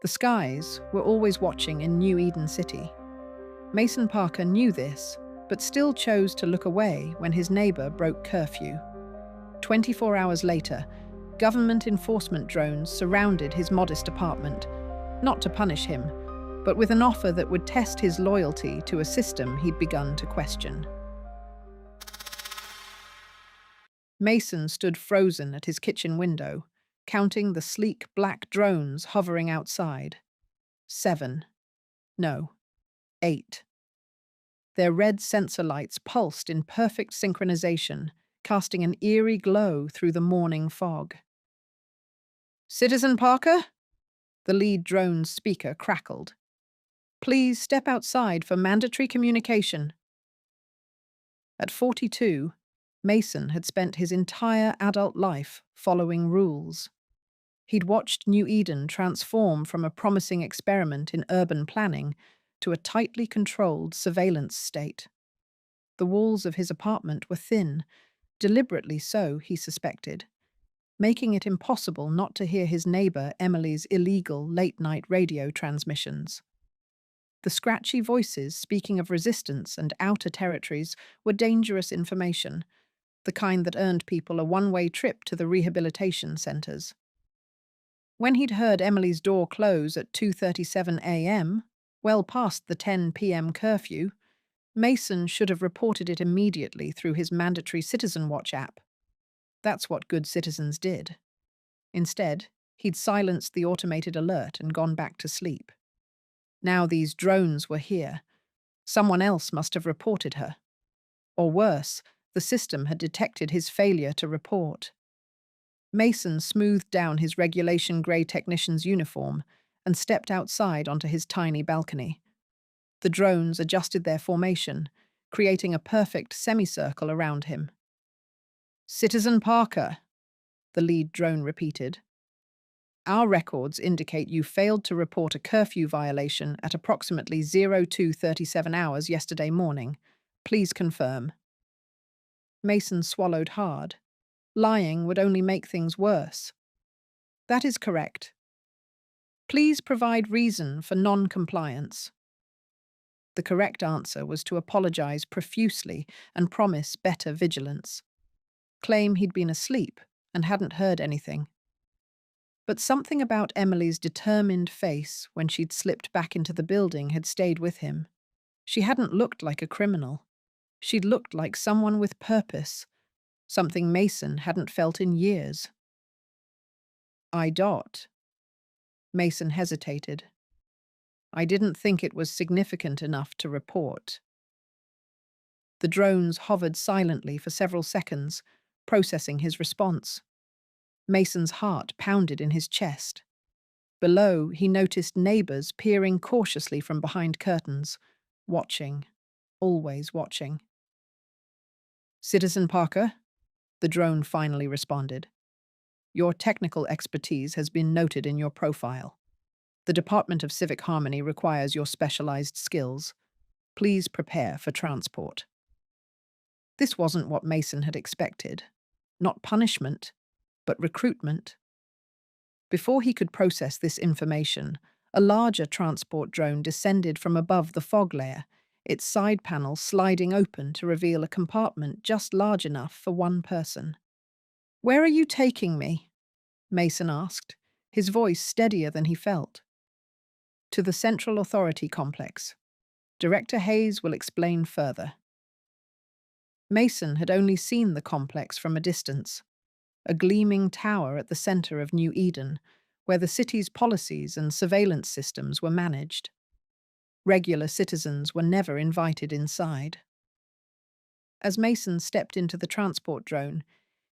The skies were always watching in New Eden City. Mason Parker knew this, but still chose to look away when his neighbor broke curfew. 24 hours later, government enforcement drones surrounded his modest apartment, not to punish him, but with an offer that would test his loyalty to a system he'd begun to question. Mason stood frozen at his kitchen window, counting the sleek black drones hovering outside. 7. No, 8. Their red sensor lights pulsed in perfect synchronization, casting an eerie glow through the morning fog. "Citizen Parker?" The lead drone's speaker crackled. "Please step outside for mandatory communication." At 42, Mason had spent his entire adult life following rules. He'd watched New Eden transform from a promising experiment in urban planning to a tightly controlled surveillance state. The walls of his apartment were thin, deliberately so, he suspected, making it impossible not to hear his neighbor Emily's illegal late-night radio transmissions. The scratchy voices speaking of resistance and outer territories were dangerous information, the kind that earned people a one-way trip to the rehabilitation centers. When he'd heard Emily's door close at 2:37 a.m., well past the 10 p.m. curfew, Mason should have reported it immediately through his mandatory Citizen Watch app. That's what good citizens did. Instead, he'd silenced the automated alert and gone back to sleep. Now these drones were here. Someone else must have reported her. Or worse, the system had detected his failure to report. Mason smoothed down his regulation grey technician's uniform and stepped outside onto his tiny balcony. The drones adjusted their formation, creating a perfect semicircle around him. "Citizen Parker," the lead drone repeated. "Our records indicate you failed to report a curfew violation at approximately 02:37 hours yesterday morning. Please confirm." Mason swallowed hard. Lying would only make things worse. "That is correct. Please provide reason for non-compliance." The correct answer was to apologize profusely and promise better vigilance. Claim he'd been asleep and hadn't heard anything. But something about Emily's determined face when she'd slipped back into the building had stayed with him. She hadn't looked like a criminal. She'd looked like someone with purpose, something Mason hadn't felt in years. "I dot." Mason hesitated. "I didn't think it was significant enough to report." The drones hovered silently for several seconds, processing his response. Mason's heart pounded in his chest. Below, he noticed neighbors peering cautiously from behind curtains, watching, always watching. "Citizen Parker," the drone finally responded. "Your technical expertise has been noted in your profile. The Department of Civic Harmony requires your specialized skills. Please prepare for transport." This wasn't what Mason had expected. Not punishment, but recruitment. Before he could process this information, a larger transport drone descended from above the fog layer, its side panel sliding open to reveal a compartment just large enough for one person. "Where are you taking me?" Mason asked, his voice steadier than he felt. "To the Central Authority Complex. Director Hayes will explain further." Mason had only seen the complex from a distance, a gleaming tower at the center of New Eden, where the city's policies and surveillance systems were managed. Regular citizens were never invited inside. As Mason stepped into the transport drone,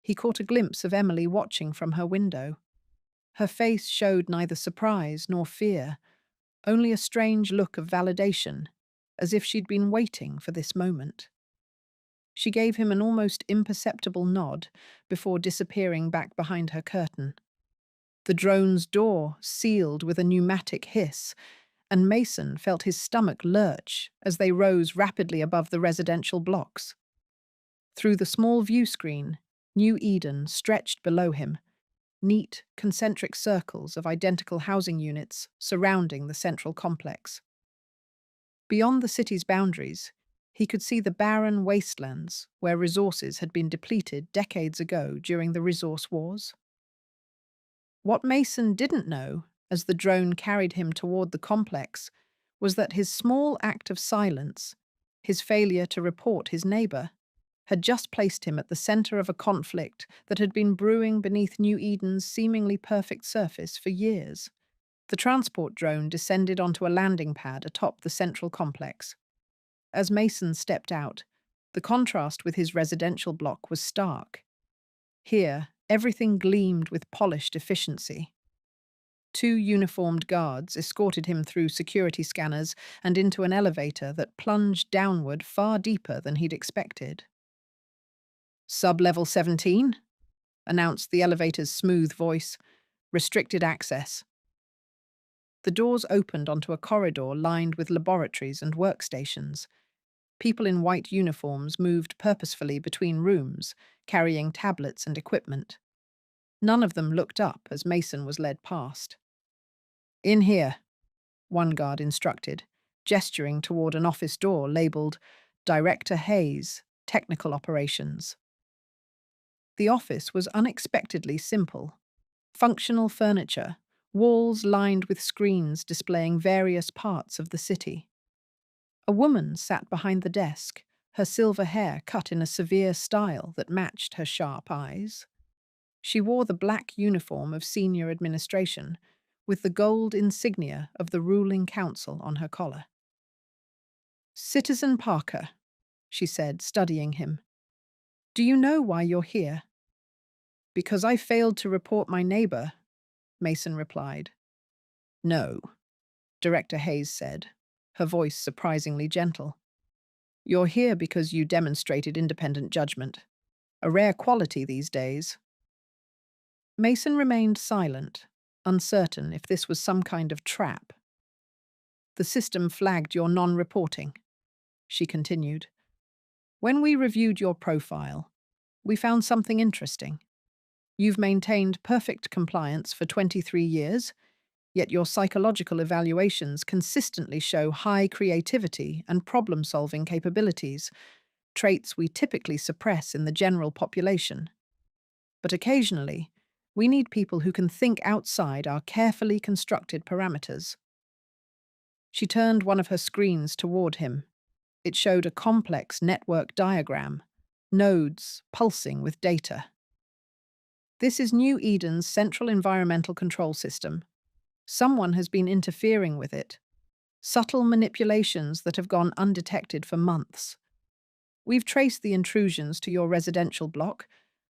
he caught a glimpse of Emily watching from her window. Her face showed neither surprise nor fear, only a strange look of validation, as if she'd been waiting for this moment. She gave him an almost imperceptible nod before disappearing back behind her curtain. The drone's door sealed with a pneumatic hiss, and Mason felt his stomach lurch as they rose rapidly above the residential blocks. Through the small view screen, New Eden stretched below him, neat, concentric circles of identical housing units surrounding the central complex. Beyond the city's boundaries, he could see the barren wastelands where resources had been depleted decades ago during the resource wars. What Mason didn't know, as the drone carried him toward the complex, was that his small act of silence, his failure to report his neighbor, had just placed him at the center of a conflict that had been brewing beneath New Eden's seemingly perfect surface for years. The transport drone descended onto a landing pad atop the central complex. As Mason stepped out, the contrast with his residential block was stark. Here, everything gleamed with polished efficiency. Two uniformed guards escorted him through security scanners and into an elevator that plunged downward far deeper than he'd expected. "Sub-level 17, announced the elevator's smooth voice. "Restricted access." The doors opened onto a corridor lined with laboratories and workstations. People in white uniforms moved purposefully between rooms, carrying tablets and equipment. None of them looked up as Mason was led past. "In here," one guard instructed, gesturing toward an office door labeled Director Hayes, Technical Operations. The office was unexpectedly simple. Functional furniture, walls lined with screens displaying various parts of the city. A woman sat behind the desk, her silver hair cut in a severe style that matched her sharp eyes. She wore the black uniform of senior administration, with the gold insignia of the ruling council on her collar. "Citizen Parker," she said, studying him. "Do you know why you're here?" "Because I failed to report my neighbor," Mason replied. "No," Director Hayes said, her voice surprisingly gentle. "You're here because you demonstrated independent judgment, a rare quality these days." Mason remained silent, uncertain if this was some kind of trap. "The system flagged your non-reporting," she continued. "When we reviewed your profile, we found something interesting. You've maintained perfect compliance for 23 years, yet your psychological evaluations consistently show high creativity and problem-solving capabilities, traits we typically suppress in the general population. But occasionally, we need people who can think outside our carefully constructed parameters." She turned one of her screens toward him. It showed a complex network diagram, nodes pulsing with data. "This is New Eden's central environmental control system. Someone has been interfering with it. Subtle manipulations that have gone undetected for months. We've traced the intrusions to your residential block,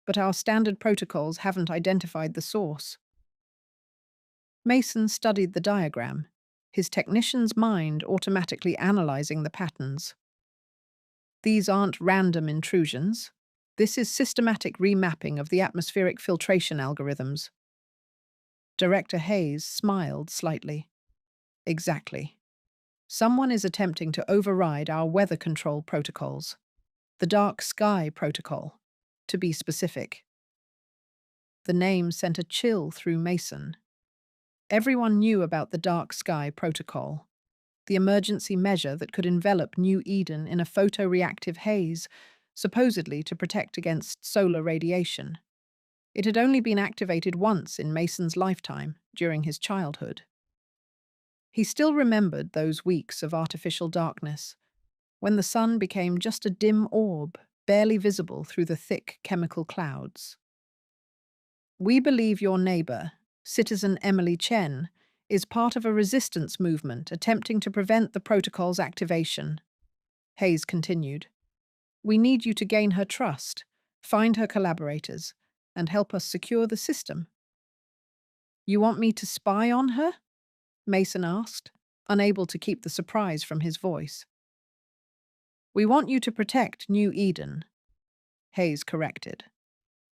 but our standard protocols haven't identified the source." Mason studied the diagram, his technician's mind automatically analyzing the patterns. "These aren't random intrusions. This is systematic remapping of the atmospheric filtration algorithms." Director Hayes smiled slightly. "Exactly. Someone is attempting to override our weather control protocols. The Dark Sky Protocol, to be specific." The name sent a chill through Mason. Everyone knew about the Dark Sky Protocol, the emergency measure that could envelop New Eden in a photoreactive haze, supposedly to protect against solar radiation. It had only been activated once in Mason's lifetime, during his childhood. He still remembered those weeks of artificial darkness, when the sun became just a dim orb, barely visible through the thick chemical clouds. "We believe your neighbor, Citizen Emily Chen, is part of a resistance movement attempting to prevent the protocol's activation," Hayes continued. "We need you to gain her trust, find her collaborators, and help us secure the system." "You want me to spy on her?" Mason asked, unable to keep the surprise from his voice. "We want you to protect New Eden," Hayes corrected.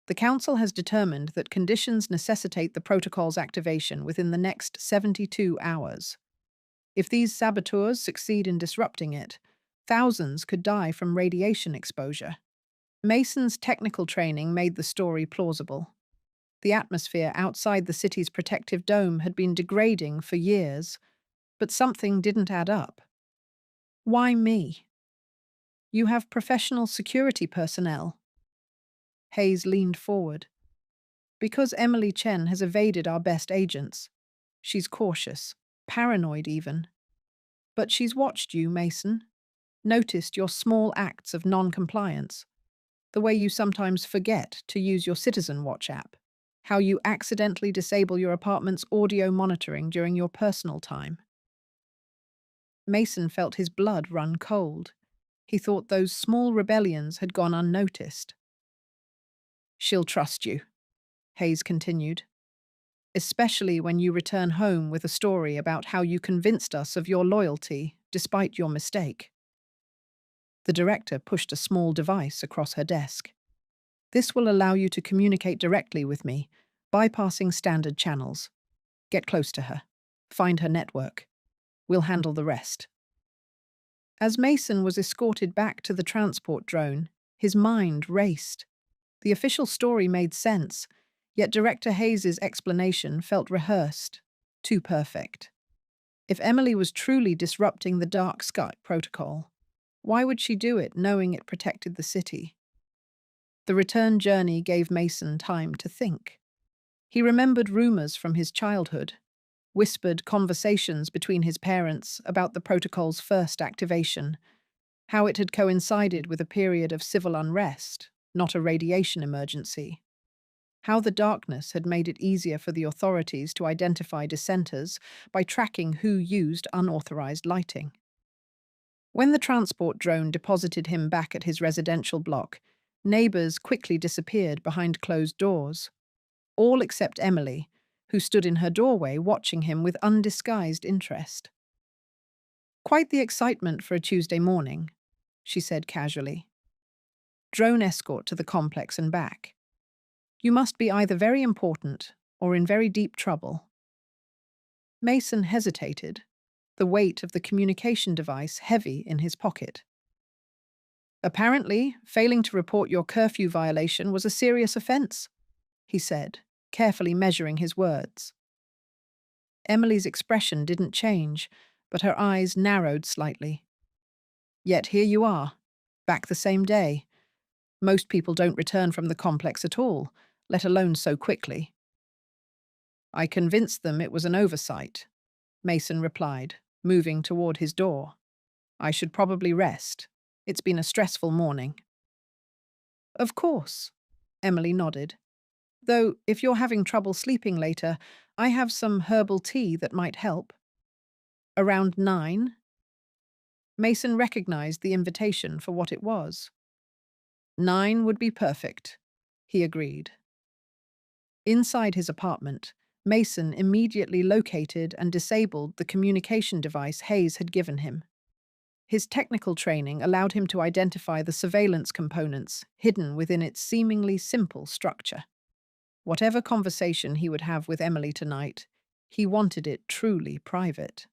"The Council has determined that conditions necessitate the protocol's activation within the next 72 hours. If these saboteurs succeed in disrupting it, thousands could die from radiation exposure." Mason's technical training made the story plausible. The atmosphere outside the city's protective dome had been degrading for years, but something didn't add up. Why me? You have professional security personnel. Hayes leaned forward. Because Emily Chen has evaded our best agents. She's cautious, paranoid even. But she's watched you, Mason. Noticed your small acts of non-compliance. The way you sometimes forget to use your Citizen Watch app. How you accidentally disable your apartment's audio monitoring during your personal time. Mason felt his blood run cold. He thought those small rebellions had gone unnoticed. She'll trust you, Hayes continued. Especially when you return home with a story about how you convinced us of your loyalty despite your mistake. The director pushed a small device across her desk. This will allow you to communicate directly with me, bypassing standard channels. Get close to her. Find her network. We'll handle the rest. As Mason was escorted back to the transport drone, his mind raced. The official story made sense, yet Director Hayes's explanation felt rehearsed, too perfect. If Emily was truly disrupting the dark sky protocol, why would she do it knowing it protected the city? The return journey gave Mason time to think. He remembered rumors from his childhood, whispered conversations between his parents about the protocol's first activation, how it had coincided with a period of civil unrest, not a radiation emergency, how the darkness had made it easier for the authorities to identify dissenters by tracking who used unauthorized lighting. When the transport drone deposited him back at his residential block, neighbors quickly disappeared behind closed doors, all except Emily, who stood in her doorway watching him with undisguised interest. "Quite the excitement for a Tuesday morning," she said casually. "Drone escort to the complex and back. You must be either very important or in very deep trouble." Mason hesitated, the weight of the communication device heavy in his pocket. "Apparently, failing to report your curfew violation was a serious offense," he said, carefully measuring his words. Emily's expression didn't change, but her eyes narrowed slightly. "Yet here you are, back the same day. Most people don't return from the complex at all, let alone so quickly." "I convinced them it was an oversight," Mason replied, moving toward his door. "I should probably rest. It's been a stressful morning." "Of course," Emily nodded. "Though, if you're having trouble sleeping later, I have some herbal tea that might help." "Around 9?" Mason recognized the invitation for what it was. 9 would be perfect, he agreed. Inside his apartment, Mason immediately located and disabled the communication device Hayes had given him. His technical training allowed him to identify the surveillance components hidden within its seemingly simple structure. Whatever conversation he would have with Emily tonight, he wanted it truly private.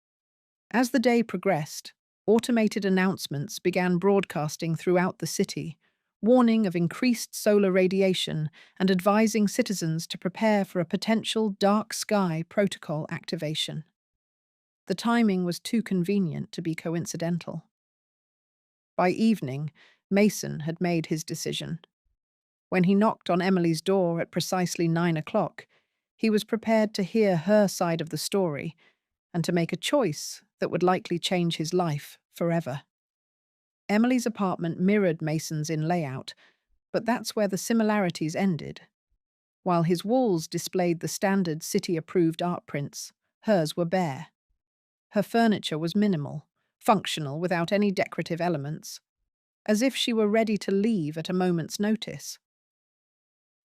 As the day progressed, automated announcements began broadcasting throughout the city, warning of increased solar radiation and advising citizens to prepare for a potential dark sky protocol activation. The timing was too convenient to be coincidental. By evening, Mason had made his decision. When he knocked on Emily's door at precisely 9 o'clock, he was prepared to hear her side of the story and to make a choice that would likely change his life forever. Emily's apartment mirrored Mason's in layout, but that's where the similarities ended. While his walls displayed the standard city-approved art prints, hers were bare. Her furniture was minimal, functional without any decorative elements, as if she were ready to leave at a moment's notice.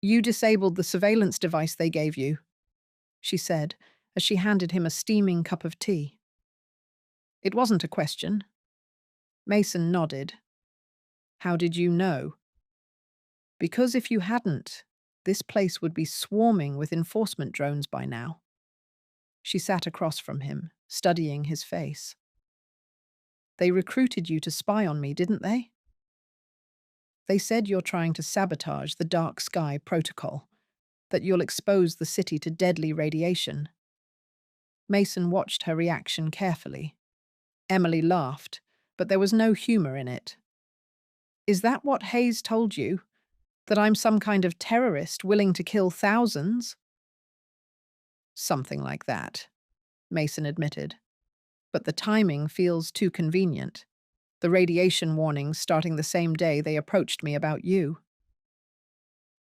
"You disabled the surveillance device they gave you," she said, as she handed him a steaming cup of tea. It wasn't a question. Mason nodded. "How did you know?" "Because if you hadn't, this place would be swarming with enforcement drones by now." She sat across from him, studying his face. "They recruited you to spy on me, didn't they?" "They said you're trying to sabotage the dark sky protocol. that you'll expose the city to deadly radiation. Mason watched her reaction carefully. Emily laughed, but there was no humor in it. Is that what Hayes told you? That I'm some kind of terrorist willing to kill thousands? Something like that, Mason admitted. But the timing feels too convenient. The radiation warnings starting the same day they approached me about you.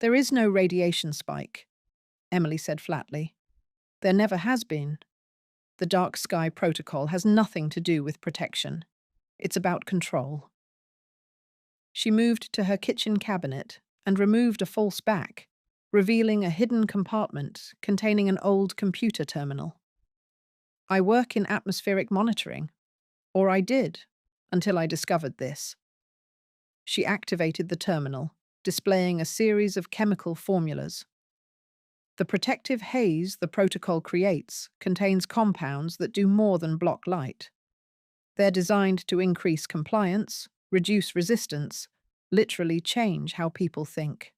There is no radiation spike, Emily said flatly. There never has been. The dark sky protocol has nothing to do with protection. It's about control. She moved to her kitchen cabinet and removed a false back, revealing a hidden compartment containing an old computer terminal. I work in atmospheric monitoring, or I did, until I discovered this. She activated the terminal, displaying a series of chemical formulas. The protective haze the protocol creates contains compounds that do more than block light. They're designed to increase compliance, reduce resistance, literally change how people think.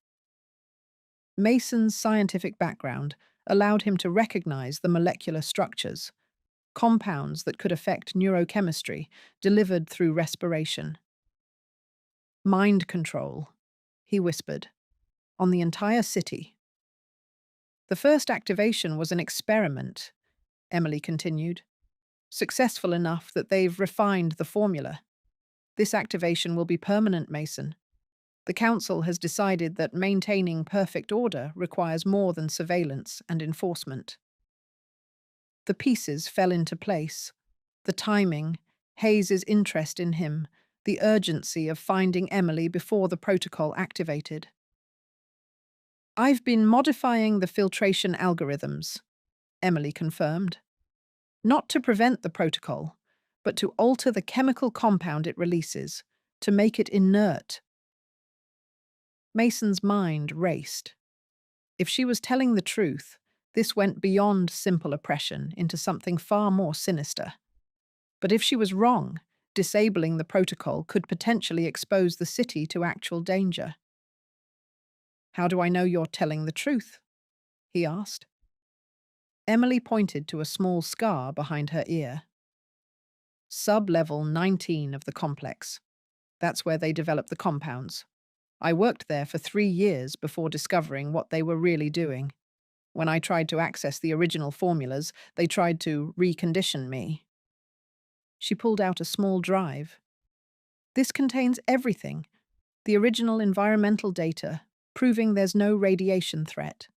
Mason's scientific background allowed him to recognize the molecular structures, compounds that could affect neurochemistry delivered through respiration. Mind control, he whispered, on the entire city. The first activation was an experiment, Emily continued, successful enough that they've refined the formula. This activation will be permanent, Mason. The Council has decided that maintaining perfect order requires more than surveillance and enforcement. The pieces fell into place. The timing, Hayes's interest in him, the urgency of finding Emily before the protocol activated. I've been modifying the filtration algorithms, Emily confirmed. Not to prevent the protocol, but to alter the chemical compound it releases, to make it inert. Mason's mind raced. If she was telling the truth, this went beyond simple oppression into something far more sinister. But if she was wrong, disabling the protocol could potentially expose the city to actual danger. How do I know you're telling the truth? He asked. Emily pointed to a small scar behind her ear. Sub-level 19 of the complex. That's where they develop the compounds. I worked there for 3 years before discovering what they were really doing. When I tried to access the original formulas, they tried to recondition me. She pulled out a small drive. This contains everything. The original environmental data, proving there's no radiation threat.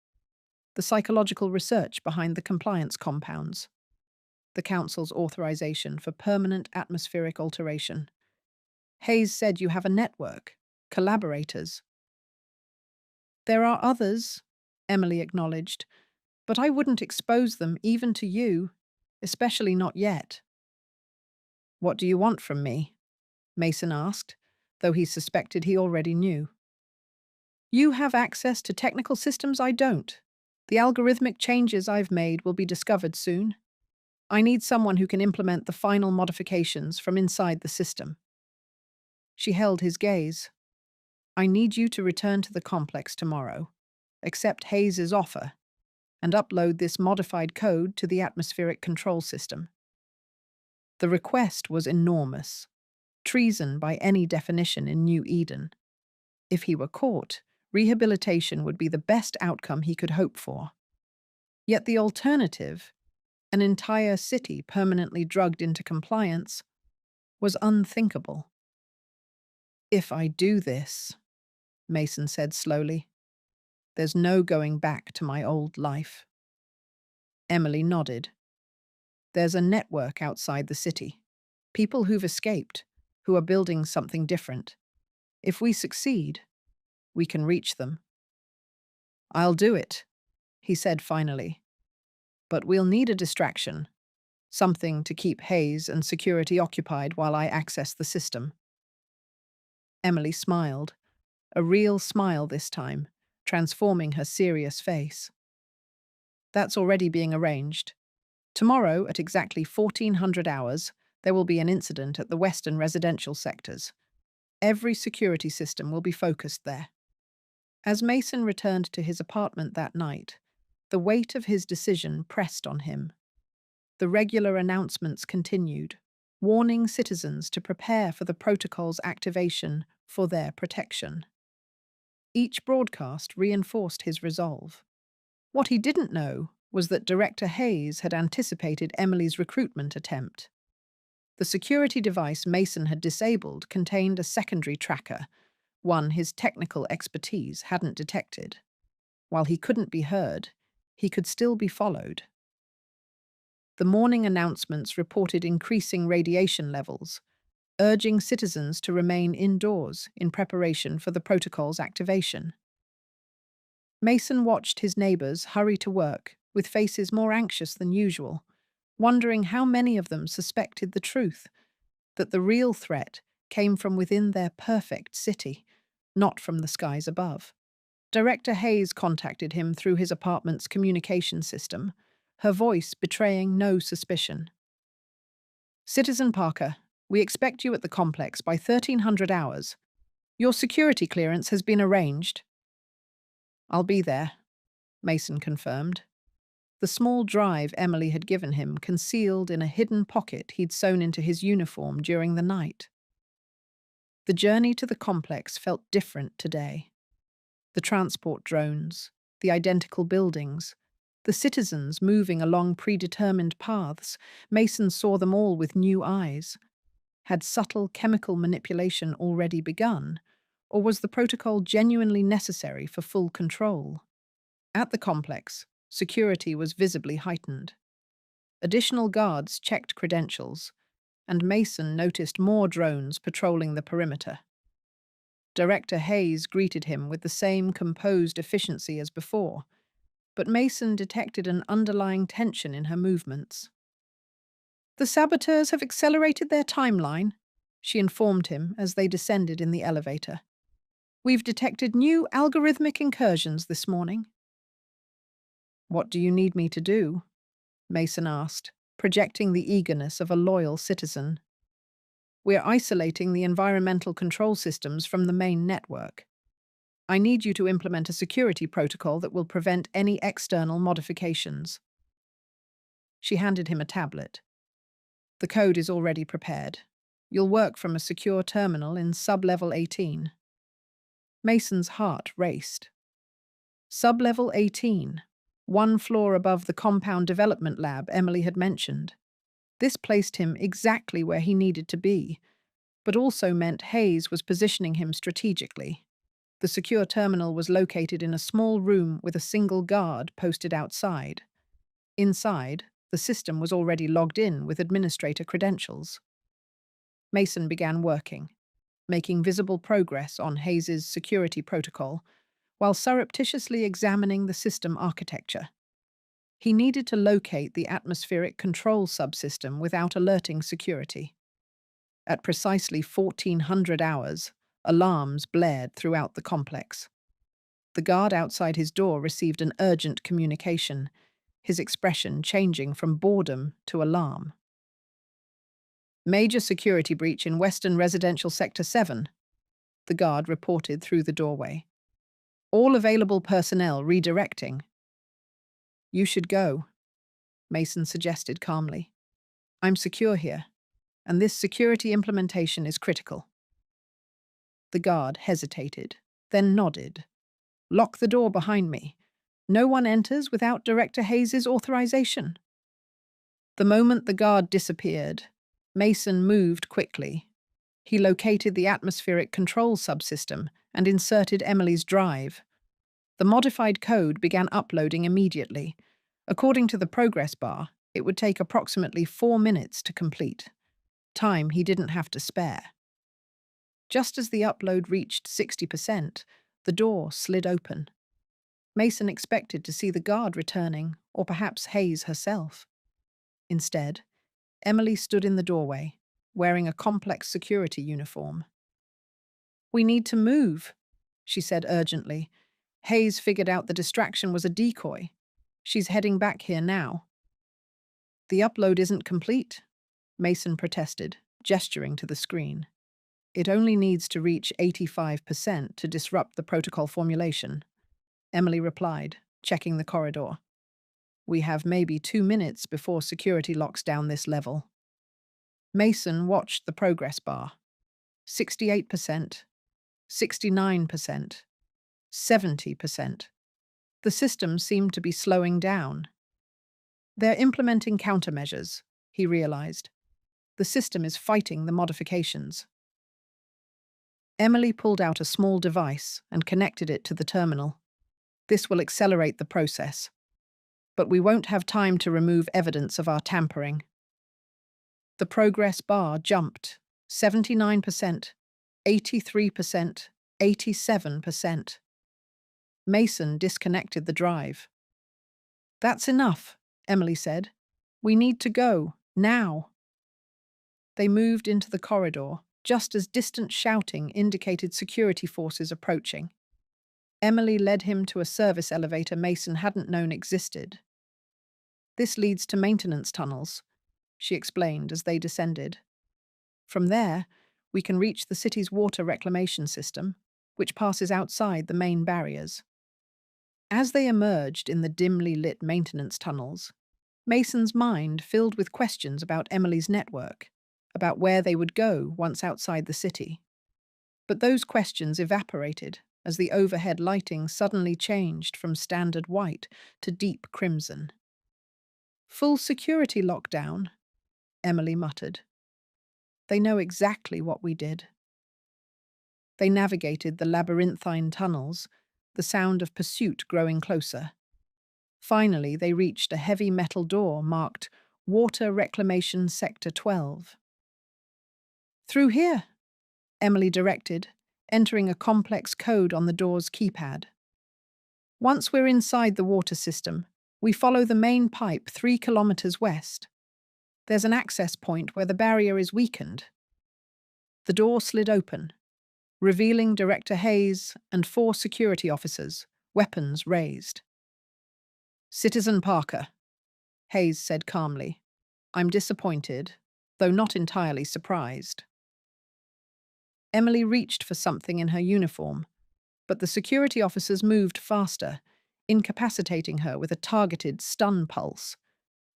The psychological research behind the compliance compounds. The Council's authorization for permanent atmospheric alteration. Hayes said you have a network, collaborators. There are others, Emily acknowledged, but I wouldn't expose them even to you, especially not yet. What do you want from me? Mason asked, though he suspected he already knew. You have access to technical systems I don't. The algorithmic changes I've made will be discovered soon. I need someone who can implement the final modifications from inside the system. She held his gaze. I need you to return to the complex tomorrow, accept Hayes's offer, and upload this modified code to the atmospheric control system. The request was enormous, treason by any definition in New Eden. If he were caught, rehabilitation would be the best outcome he could hope for. Yet the alternative, an entire city permanently drugged into compliance, was unthinkable. If I do this, Mason said slowly, there's no going back to my old life. Emily nodded. There's a network outside the city. People who've escaped, who are building something different. If we succeed, we can reach them. I'll do it, he said finally. But we'll need a distraction, something to keep Hayes and security occupied while I access the system. Emily smiled, a real smile this time, transforming her serious face. That's already being arranged. Tomorrow, at exactly 1400 hours, there will be an incident at the western residential sectors. Every security system will be focused there. As Mason returned to his apartment that night, the weight of his decision pressed on him. The regular announcements continued, warning citizens to prepare for the protocol's activation for their protection. Each broadcast reinforced his resolve. What he didn't know was that Director Hayes had anticipated Emily's recruitment attempt. The security device Mason had disabled contained a secondary tracker, one his technical expertise hadn't detected. While he couldn't be heard, he could still be followed. The morning announcements reported increasing radiation levels, urging citizens to remain indoors in preparation for the protocol's activation. Mason watched his neighbors hurry to work with faces more anxious than usual, wondering how many of them suspected the truth, that the real threat came from within their perfect city, not from the skies above. Director Hayes contacted him through his apartment's communication system, her voice betraying no suspicion. "Citizen Parker, we expect you at the complex by 1300 hours. Your security clearance has been arranged." "I'll be there," Mason confirmed. The small drive Emily had given him concealed in a hidden pocket he'd sewn into his uniform during the night. The journey to the complex felt different today. The transport drones, the identical buildings, the citizens moving along predetermined paths, Mason saw them all with new eyes. Had subtle chemical manipulation already begun, or was the protocol genuinely necessary for full control? At the complex, security was visibly heightened. Additional guards checked credentials, and Mason noticed more drones patrolling the perimeter. Director Hayes greeted him with the same composed efficiency as before, but Mason detected an underlying tension in her movements. "The saboteurs have accelerated their timeline," she informed him as they descended in the elevator. "We've detected new algorithmic incursions this morning." "What do you need me to do?" Mason asked, projecting the eagerness of a loyal citizen. "We're isolating the environmental control systems from the main network. I need you to implement a security protocol that will prevent any external modifications." She handed him a tablet. "The code is already prepared. You'll work from a secure terminal in sub-level 18. Mason's heart raced. Sub-level 18, one floor above the compound development lab Emily had mentioned. This placed him exactly where he needed to be, but also meant Hayes was positioning him strategically. The secure terminal was located in a small room with a single guard posted outside. Inside, the system was already logged in with administrator credentials. Mason began working, making visible progress on Hayes's security protocol, while surreptitiously examining the system architecture. He needed to locate the atmospheric control subsystem without alerting security. At precisely 1400 hours, alarms blared throughout the complex. The guard outside his door received an urgent communication, his expression changing from boredom to alarm. "Major security breach in Western Residential Sector 7, the guard reported through the doorway. "All available personnel redirecting." "You should go," Mason suggested calmly. "I'm secure here, and this security implementation is critical." The guard hesitated, then nodded. "Lock the door behind me. No one enters without Director Hayes's authorization." The moment the guard disappeared, Mason moved quickly. He located the atmospheric control subsystem and inserted Emily's drive. The modified code began uploading immediately. According to the progress bar, it would take approximately 4 minutes to complete, time he didn't have to spare. Just as the upload reached 60%, the door slid open. Mason expected to see the guard returning, or perhaps Hayes herself. Instead, Emily stood in the doorway, wearing a complex security uniform. "We need to move," she said urgently. "Hayes figured out the distraction was a decoy. She's heading back here now." "The upload isn't complete," Mason protested, gesturing to the screen. It only needs to reach 85% to disrupt the protocol formulation, Emily replied, checking the corridor. We have maybe 2 minutes before security locks down this level. Mason watched the progress bar. 68%, 69%, 70%. The system seemed to be slowing down. They're implementing countermeasures, he realized. The system is fighting the modifications. Emily pulled out a small device and connected it to the terminal. This will accelerate the process. But we won't have time to remove evidence of our tampering. The progress bar jumped 79%, 83%, 87%. Mason disconnected the drive. That's enough, Emily said. We need to go, now. They moved into the corridor, just as distant shouting indicated security forces approaching. Emily led him to a service elevator Mason hadn't known existed. This leads to maintenance tunnels, she explained as they descended. From there, we can reach the city's water reclamation system, which passes outside the main barriers. As they emerged in the dimly lit maintenance tunnels, Mason's mind filled with questions about Emily's network, about where they would go once outside the city. But those questions evaporated as the overhead lighting suddenly changed from standard white to deep crimson. Full security lockdown, Emily muttered. They know exactly what we did. They navigated the labyrinthine tunnels, the sound of pursuit growing closer. Finally, they reached a heavy metal door marked Water Reclamation Sector 12. Through here, Emily directed, entering a complex code on the door's keypad. Once we're inside the water system, we follow the main pipe 3 kilometers west. There's an access point where the barrier is weakened. The door slid open, revealing Director Hayes and 4 security officers, weapons raised. Citizen Parker, Hayes said calmly. I'm disappointed, though not entirely surprised. Emily reached for something in her uniform, but the security officers moved faster, incapacitating her with a targeted stun pulse.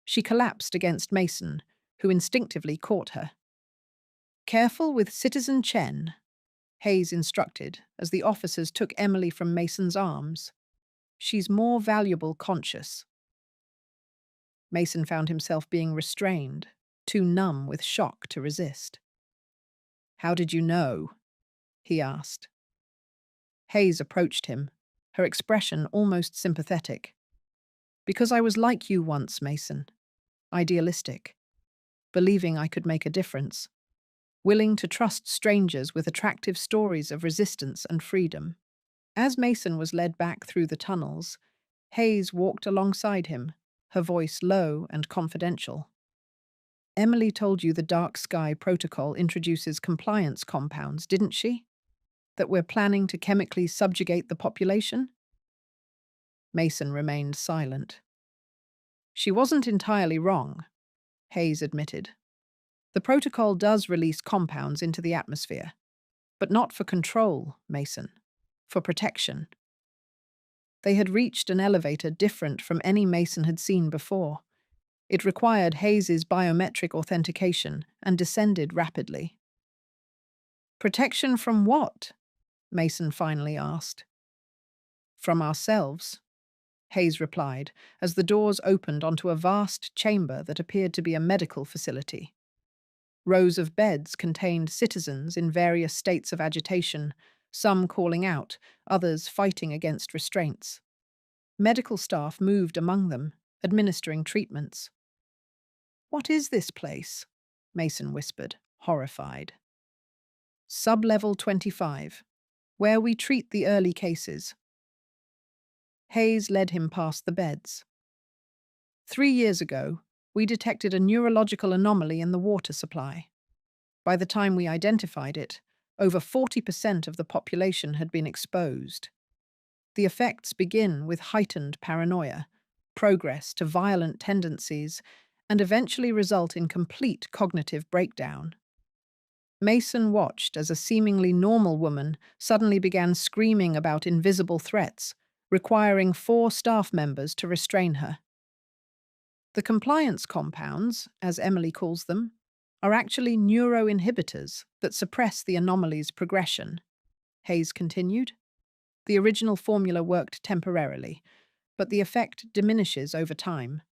She collapsed against Mason, who instinctively caught her. Careful with Citizen Chen, Hayes instructed as the officers took Emily from Mason's arms. She's more valuable conscious. Mason found himself being restrained, too numb with shock to resist. How did you know? He asked. Hayes approached him, her expression almost sympathetic. Because I was like you once, Mason. Idealistic. Believing I could make a difference. Willing to trust strangers with attractive stories of resistance and freedom. As Mason was led back through the tunnels, Hayes walked alongside him, her voice low and confidential. Emily told you the Dark Sky Protocol introduces compliance compounds, didn't she? That we're planning to chemically subjugate the population? Mason remained silent. She wasn't entirely wrong, Hayes admitted. The protocol does release compounds into the atmosphere, but not for control, Mason, for protection. They had reached an elevator different from any Mason had seen before. It required Hayes's biometric authentication and descended rapidly. Protection from what? Mason finally asked. From ourselves, Hayes replied, as the doors opened onto a vast chamber that appeared to be a medical facility. Rows of beds contained citizens in various states of agitation, some calling out, others fighting against restraints. Medical staff moved among them, administering treatments. What is this place? Mason whispered, horrified. Sub-level 25, where we treat the early cases. Hayes led him past the beds. 3 years ago, we detected a neurological anomaly in the water supply. By the time we identified it, over 40% of the population had been exposed. The effects begin with heightened paranoia, progress to violent tendencies, and eventually result in complete cognitive breakdown. Mason watched as a seemingly normal woman suddenly began screaming about invisible threats, requiring 4 staff members to restrain her. The compliance compounds, as Emily calls them, are actually neuroinhibitors that suppress the anomaly's progression, Hayes continued. The original formula worked temporarily, but the effect diminishes over time.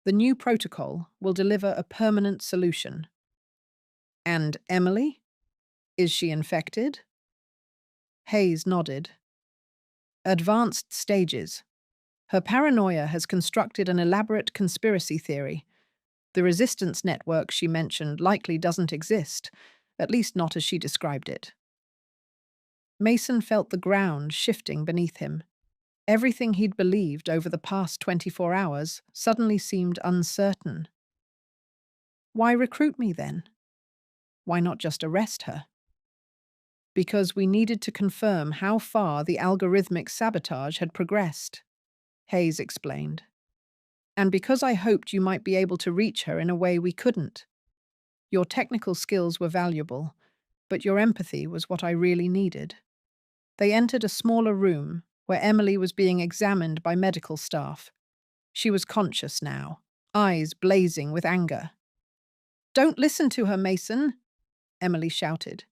The new protocol will deliver a permanent solution. And Emily? Is she infected? Hayes nodded. Advanced stages. Her paranoia has constructed an elaborate conspiracy theory. The resistance network she mentioned likely doesn't exist, at least not as she described it. Mason felt the ground shifting beneath him. Everything he'd believed over the past 24 hours suddenly seemed uncertain. Why recruit me then? Why not just arrest her? Because we needed to confirm how far the algorithmic sabotage had progressed, Hayes explained. And because I hoped you might be able to reach her in a way we couldn't. Your technical skills were valuable, but your empathy was what I really needed. They entered a smaller room where Emily was being examined by medical staff. She was conscious now, eyes blazing with anger. "Don't listen to her, Mason," Emily shouted.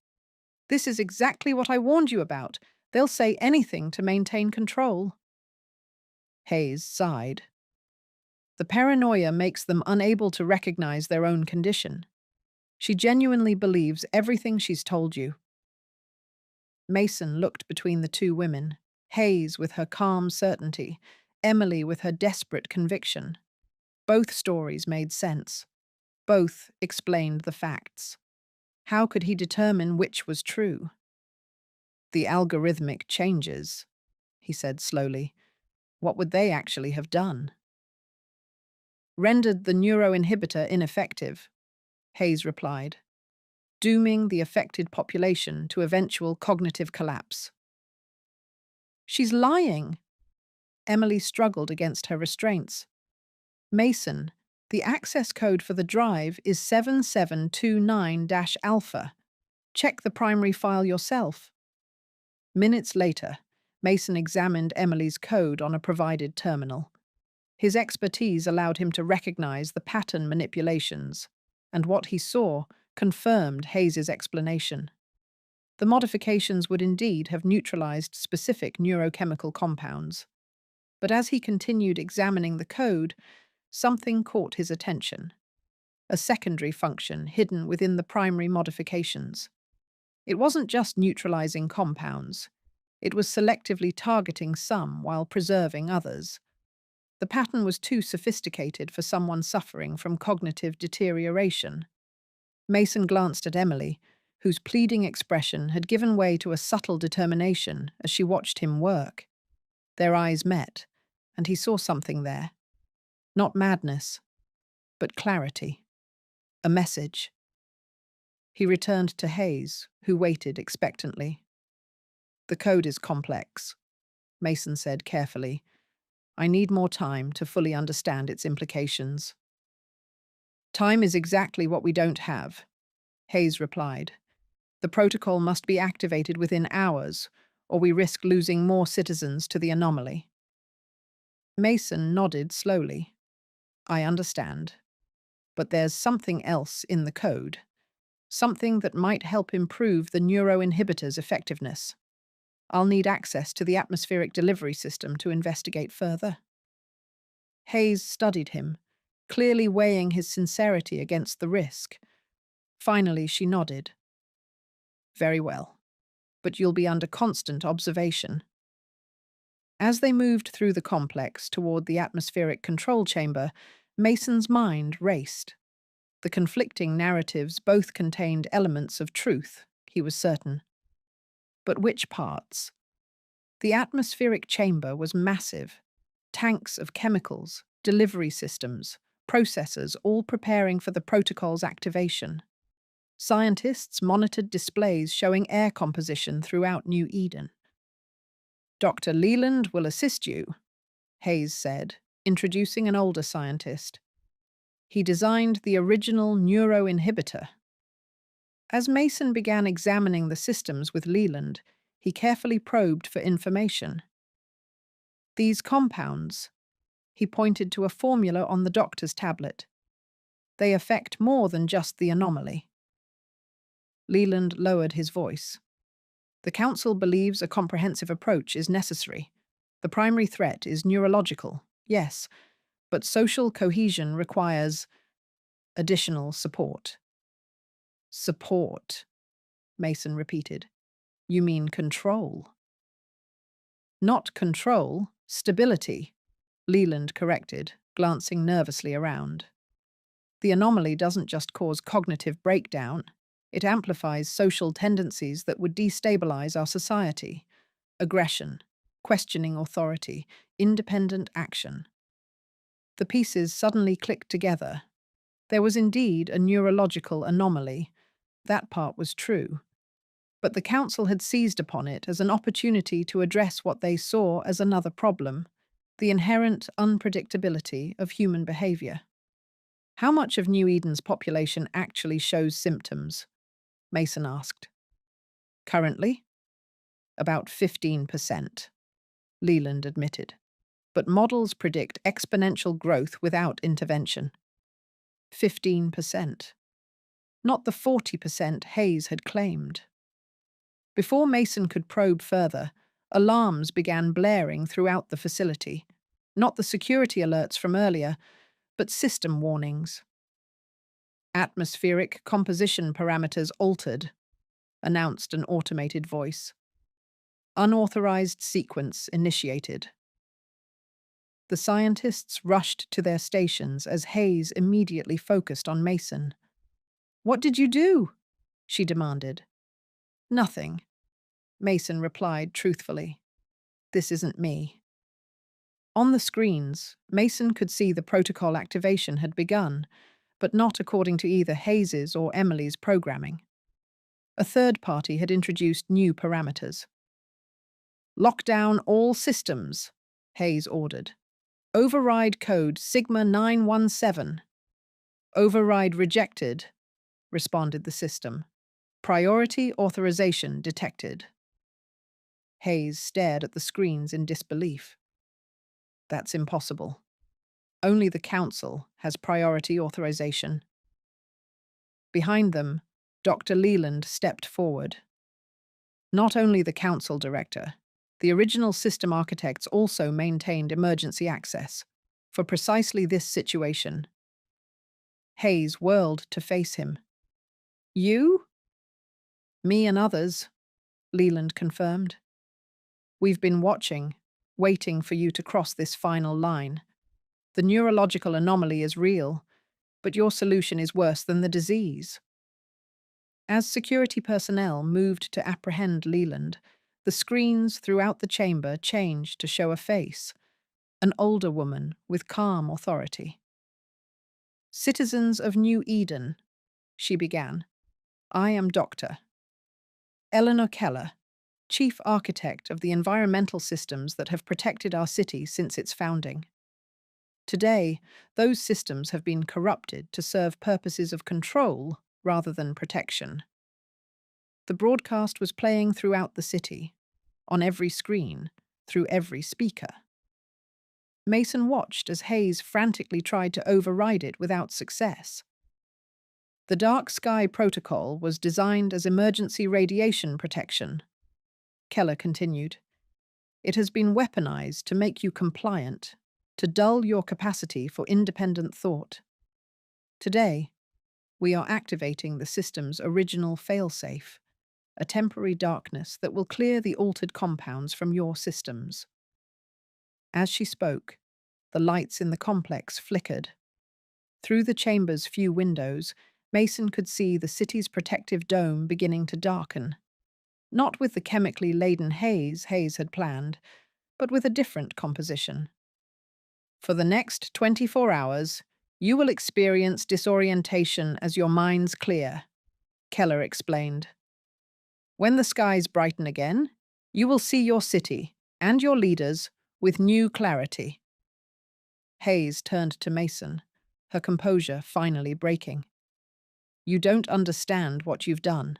"This is exactly what I warned you about. They'll say anything to maintain control." Hayes sighed. The paranoia makes them unable to recognize their own condition. She genuinely believes everything she's told you. Mason looked between the 2 women, Hayes with her calm certainty, Emily with her desperate conviction. Both stories made sense. Both explained the facts. How could he determine which was true? The algorithmic changes, he said slowly. What would they actually have done? Rendered the neuroinhibitor ineffective, Hayes replied, dooming the affected population to eventual cognitive collapse. She's lying. Emily struggled against her restraints. Mason, the access code for the drive is 7729-alpha. Check the primary file yourself. Minutes later, Mason examined Emily's code on a provided terminal. His expertise allowed him to recognize the pattern manipulations, and what he saw confirmed Hayes's explanation. The modifications would indeed have neutralized specific neurochemical compounds. But as he continued examining the code, something caught his attention. A secondary function hidden within the primary modifications. It wasn't just neutralizing compounds. It was selectively targeting some while preserving others. The pattern was too sophisticated for someone suffering from cognitive deterioration. Mason glanced at Emily, whose pleading expression had given way to a subtle determination as she watched him work. Their eyes met, and he saw something there. Not madness, but clarity. A message. He returned to Hayes, who waited expectantly. "The code is complex," Mason said carefully. "I need more time to fully understand its implications." "Time is exactly what we don't have," Hayes replied. "The protocol must be activated within hours, or we risk losing more citizens to the anomaly." Mason nodded slowly. "I understand. But there's something else in the code. Something that might help improve the neuroinhibitor's effectiveness. I'll need access to the atmospheric delivery system to investigate further." Hayes studied him, clearly weighing his sincerity against the risk. Finally, she nodded. "Very well. But you'll be under constant observation." As they moved through the complex toward the atmospheric control chamber, Mason's mind raced. The conflicting narratives both contained elements of truth, he was certain. But which parts? The atmospheric chamber was massive. Tanks of chemicals, delivery systems, processors, all preparing for the protocol's activation. Scientists monitored displays showing air composition throughout New Eden. "Dr. Leland will assist you," Hayes said, introducing an older scientist. "He designed the original neuroinhibitor." As Mason began examining the systems with Leland, he carefully probed for information. These compounds, he pointed to a formula on the doctor's tablet. They affect more than just the anomaly. Leland lowered his voice. The Council believes a comprehensive approach is necessary. The primary threat is neurological, yes, but social cohesion requires additional support. Support, Mason repeated. You mean control? Not control, stability, Leland corrected, glancing nervously around. The anomaly doesn't just cause cognitive breakdown, it amplifies social tendencies that would destabilize our society. Aggression, questioning authority, independent action. The pieces suddenly clicked together. There was indeed a neurological anomaly. That part was true. But the Council had seized upon it as an opportunity to address what they saw as another problem, the inherent unpredictability of human behavior. How much of New Eden's population actually shows symptoms? Mason asked. Currently? About 15%, Leland admitted. But models predict exponential growth without intervention. 15%. Not the 40% Hayes had claimed. Before Mason could probe further, alarms began blaring throughout the facility. Not the security alerts from earlier, but system warnings. Atmospheric composition parameters altered, announced an automated voice. Unauthorized sequence initiated. The scientists rushed to their stations as Hayes immediately focused on Mason. "What did you do?" she demanded. "Nothing," Mason replied truthfully. "This isn't me." On the screens, Mason could see the protocol activation had begun, but not according to either Hayes's or Emily's programming. A third party had introduced new parameters. "Lock down all systems," Hayes ordered. "Override code Sigma 917. "Override rejected," responded the system. "Priority authorization detected." Hayes stared at the screens in disbelief. "That's impossible. Only the Council has priority authorization." Behind them, Dr. Leland stepped forward. Not only the Council director, the original system architects also maintained emergency access for precisely this situation. Hayes whirled to face him. "You?" "Me and others," Leland confirmed. "We've been watching, waiting for you to cross this final line. The neurological anomaly is real, but your solution is worse than the disease." As security personnel moved to apprehend Leland, the screens throughout the chamber changed to show a face, an older woman with calm authority. "Citizens of New Eden," she began, "I am Dr. Eleanor Keller, Chief Architect of the environmental systems that have protected our city since its founding. Today, those systems have been corrupted to serve purposes of control rather than protection." The broadcast was playing throughout the city, on every screen, through every speaker. Mason watched as Hayes frantically tried to override it without success. "The Dark Sky Protocol was designed as emergency radiation protection," Keller continued. "It has been weaponized to make you compliant, to dull your capacity for independent thought. Today, we are activating the system's original failsafe, a temporary darkness that will clear the altered compounds from your systems." As she spoke, the lights in the complex flickered. Through the chamber's few windows, Mason could see the city's protective dome beginning to darken. Not with the chemically laden haze Hayes had planned, but with a different composition. "For the next 24 hours, you will experience disorientation as your minds clear," Keller explained. "When the skies brighten again, you will see your city and your leaders with new clarity." Hayes turned to Mason, her composure finally breaking. You don't understand what you've done.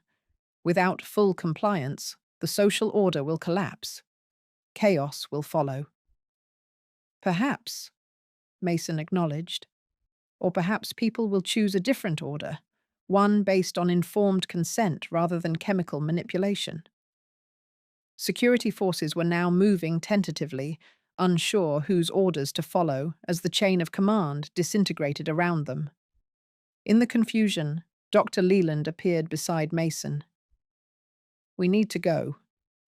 Without full compliance, the social order will collapse. Chaos will follow. Perhaps, Mason acknowledged, or perhaps people will choose a different order, one based on informed consent rather than chemical manipulation. Security forces were now moving tentatively, unsure whose orders to follow as the chain of command disintegrated around them. In the confusion, Dr. Leland appeared beside Mason. "We need to go,"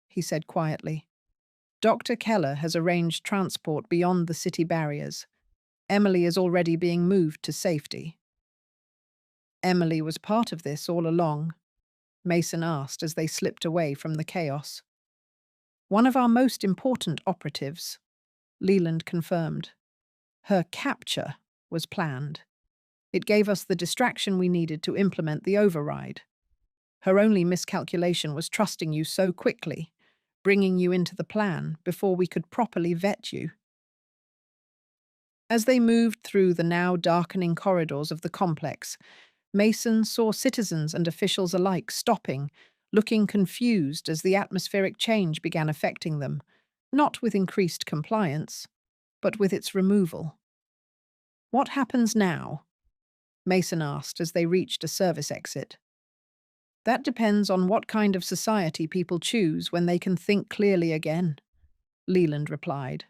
he said quietly. "Dr. Keller has arranged transport beyond the city barriers. Emily is already being moved to safety." "Emily was part of this all along?" Mason asked as they slipped away from the chaos. "One of our most important operatives," Leland confirmed. "Her capture was planned. It gave us the distraction we needed to implement the override. Her only miscalculation was trusting you so quickly, bringing you into the plan before we could properly vet you." As they moved through the now darkening corridors of the complex, Mason saw citizens and officials alike stopping, looking confused as the atmospheric change began affecting them, not with increased compliance, but with its removal. "What happens now?" Mason asked as they reached a service exit. "That depends on what kind of society people choose when they can think clearly again," Leland replied.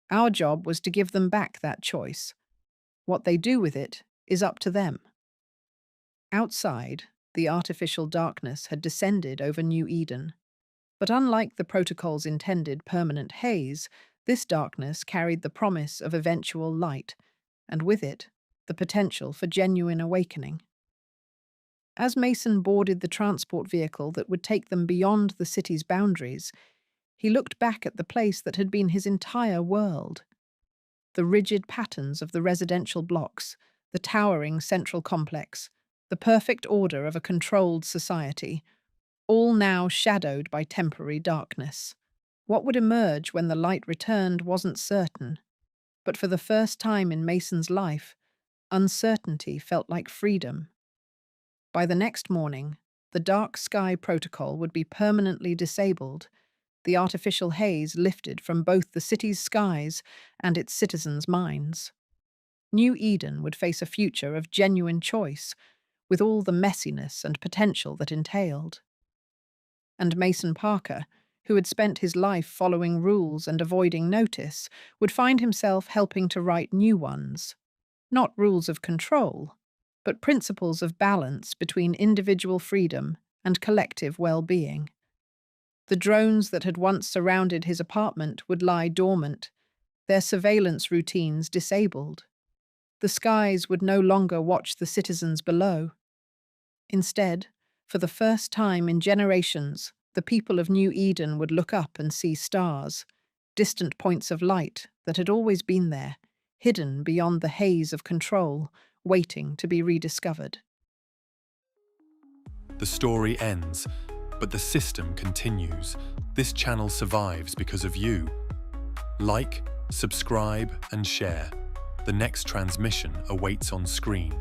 "Our job was to give them back that choice. What they do with it is up to them." Outside, the artificial darkness had descended over New Eden. But unlike the protocol's intended permanent haze, this darkness carried the promise of eventual light, and with it, the potential for genuine awakening. As Mason boarded the transport vehicle that would take them beyond the city's boundaries, he looked back at the place that had been his entire world. The rigid patterns of the residential blocks, the towering central complex, the perfect order of a controlled society, all now shadowed by temporary darkness. What would emerge when the light returned wasn't certain, but for the first time in Mason's life, uncertainty felt like freedom. By the next morning, the dark sky protocol would be permanently disabled, the artificial haze lifted from both the city's skies and its citizens' minds. New Eden would face a future of genuine choice, with all the messiness and potential that entailed. And Mason Parker, who had spent his life following rules and avoiding notice, would find himself helping to write new ones. Not rules of control, but principles of balance between individual freedom and collective well-being. The drones that had once surrounded his apartment would lie dormant, their surveillance routines disabled. The skies would no longer watch the citizens below. Instead, for the first time in generations, the people of New Eden would look up and see stars, distant points of light that had always been there, hidden beyond the haze of control, waiting to be rediscovered. The story ends, but the system continues. This channel survives because of you. Like, subscribe, and share. The next transmission awaits on screen.